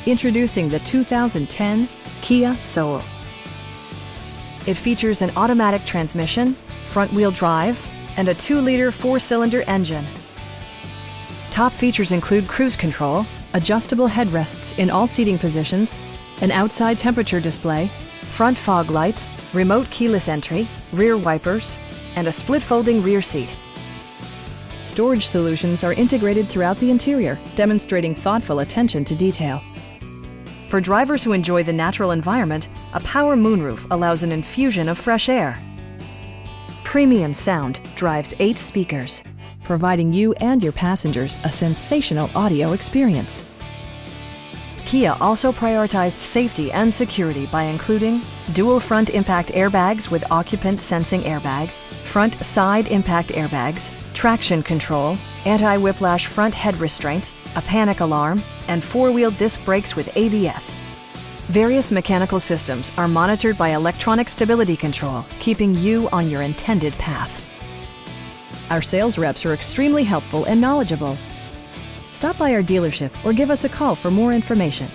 Introducing the 2010 Kia Soul. It features an automatic transmission, front-wheel drive, and a 2-liter 4-cylinder engine. Top features include cruise control, adjustable headrests in all seating positions, an outside temperature display, front fog lights, remote keyless entry, rear wipers, and a split-folding rear seat. Storage solutions are integrated throughout the interior, demonstrating thoughtful attention to detail. For drivers who enjoy the natural environment, a power moonroof allows an infusion of fresh air. Premium sound drives 8 speakers, providing you and your passengers a sensational audio experience. Kia also prioritized safety and security by including dual front impact airbags with occupant sensing airbag, front side impact airbags, traction control, anti-whiplash front head restraints, a panic alarm, and 4-wheel disc brakes with ABS. Various mechanical systems are monitored by electronic stability control, keeping you on your intended path. Our sales reps are extremely helpful and knowledgeable. Stop by our dealership or give us a call for more information.